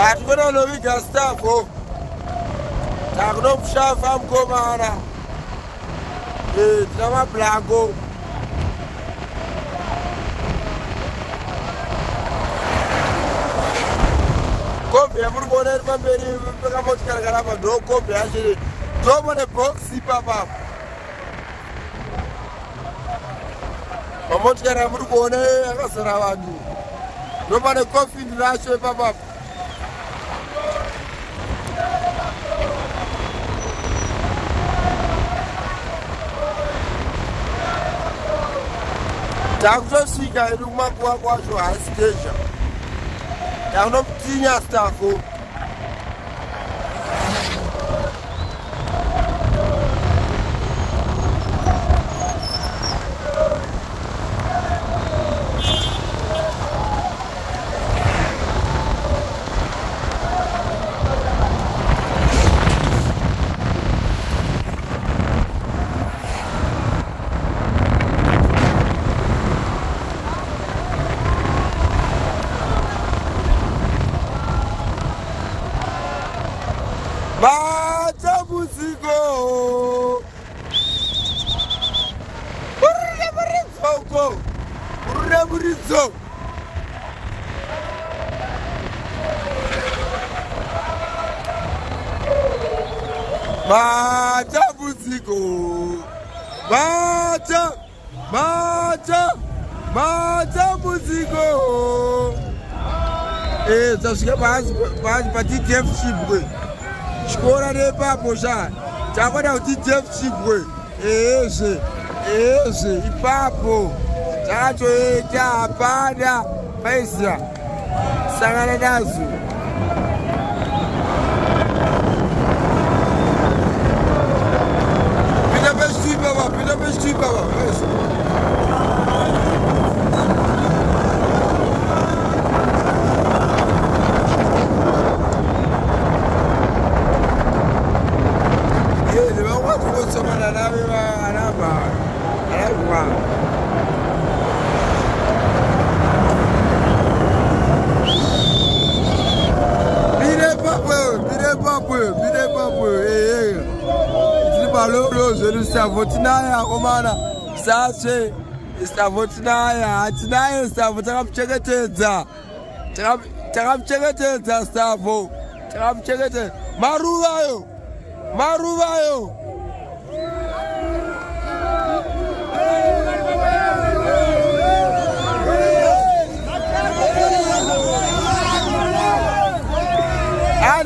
I'm gonna love it, Stavho. I'm not sure if I'm coming. It's not a blanco. Copy, I'm going to have a dog copy. Actually, drop on a box, see Papa. I'm going to have a good one. Drop on a coffee in the last way, Papa. Takuzosvika irikumakuwa kwacho haisiteja takunomutinya Stavho Bata musico. Murizo. Bata musico. Bata musico. Zasvika patiti chibwe. Chikora nepapo sha chakwada kuti chibwe eze ipapo chakatoita hapana paisa sangana nazo pita peshti baba Stavho tinaya komana sasve Stavho tinaya hatinaye Stavho takamuchengetedza Stavho takamuchengetedza maruvayo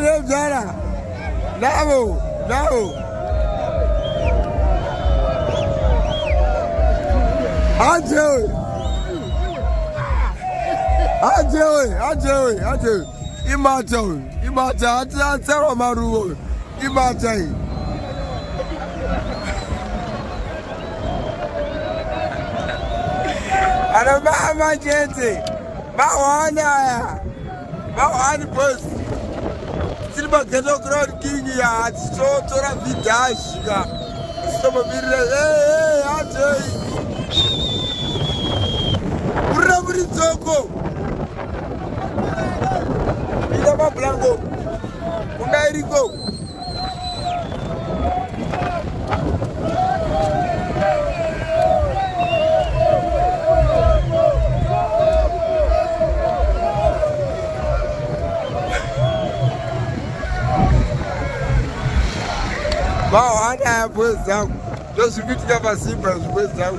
Wedzera navo Ajewe. Imata, atsarwa maruvo. Imata. Ana mama gente. Mawana boss. Silva geto crowd king ya, so tora vidashika. Stoma birre, ajewe. Zoko Ilama Blanco Kumariro Mawana Hwezha just repeating about Zimbabwe Hwezha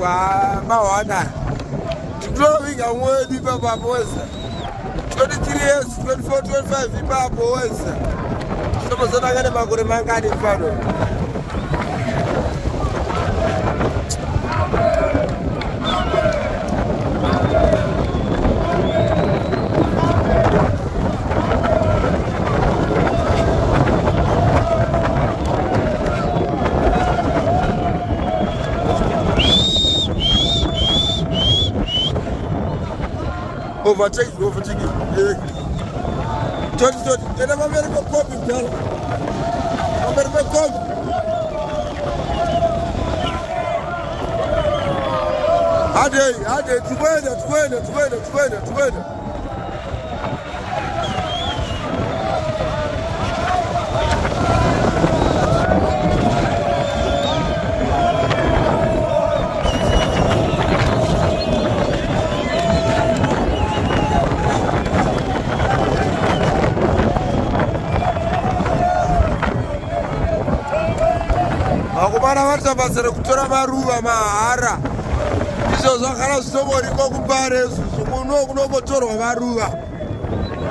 Mawana growing and worthy Papa Hwezha 23 years, 24, 25 Papa Hwezha Somo sana gane Magribhi mfano overtake it. Tena America copy, America copy. Ade, twende. kana vaita basa rekutora maruva mahara izvo zvakana zvitomboriko kumbare izvozvo kuno kunongotorwa maruva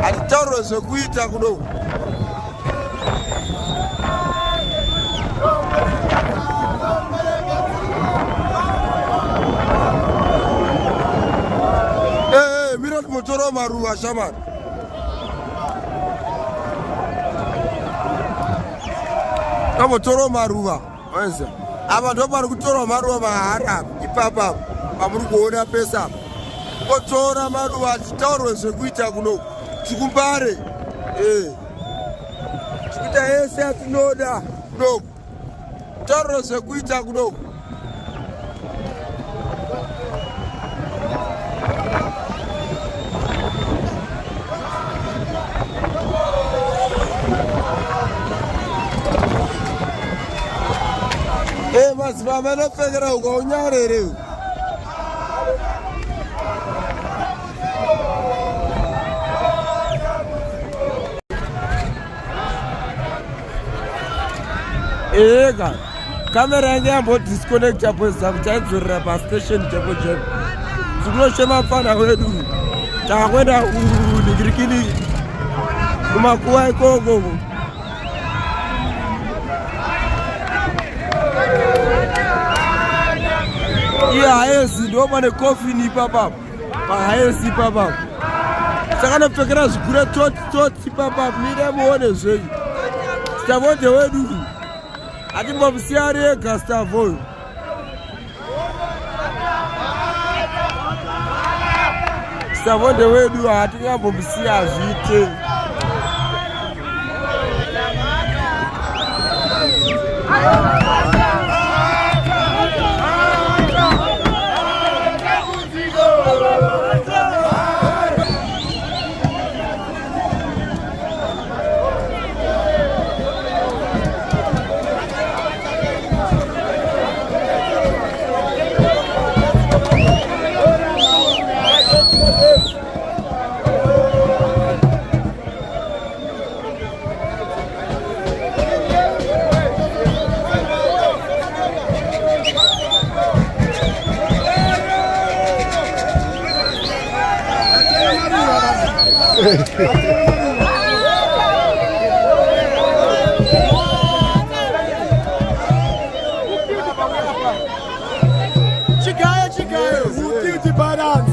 hatitaurwe zvekuita kuno mira timotora maruva shamani kambotora maruva Hwezha apa ndo pari kutorwa maruva mahara ipapa pamuri kuona pesa kotora maruva atitaurwe zvekuita kuno tikumbare tikuita yese atinoda kuno taurwe zvekuita kuno mazivama anopfekera ukaunyarerewo eka kamera yange yambodisconnecta poza kuti aidzorera pastation cheko cheko tikunoshema mfana wedu takakwenda unikirikini kumakuwa ikoko haezi ndo pane kofini ipapa pahaezi ipapa sakanopfekera zvigure toti ipapa mire muone zvenyu Stavho ndewedu hatimbomusiya ari ega Stavho Stavho ndewedu hatingambomusiya zviite Chigayo, who killed the balance?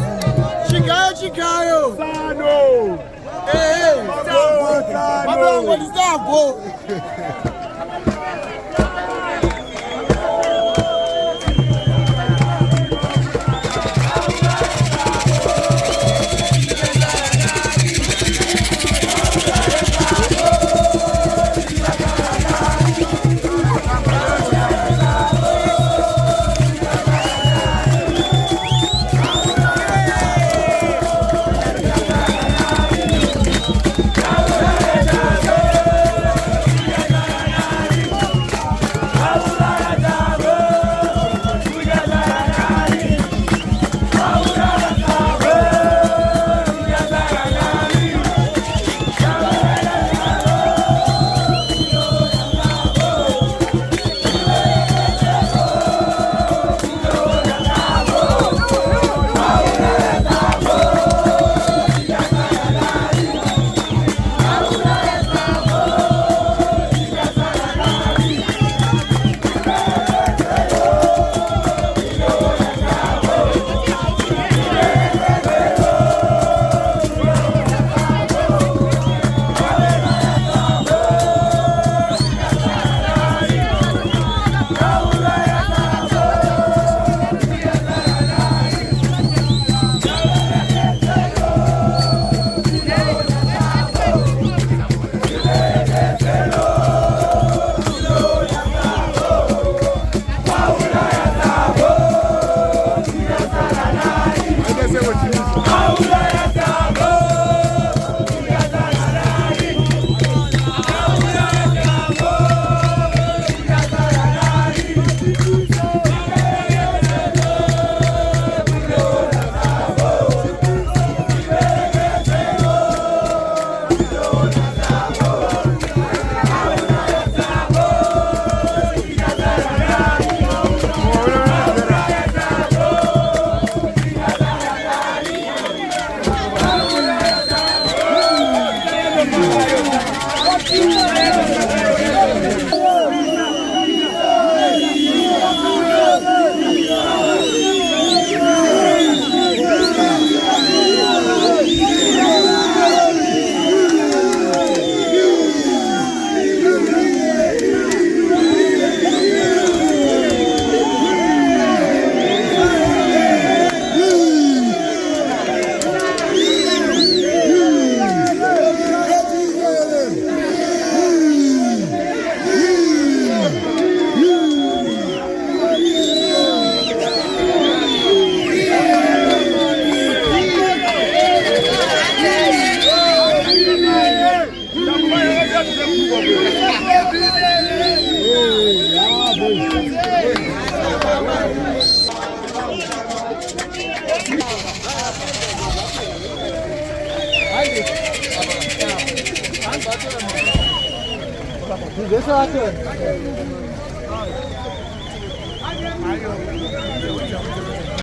Chigayo. Sano. Hey, Sano. What is that, bro?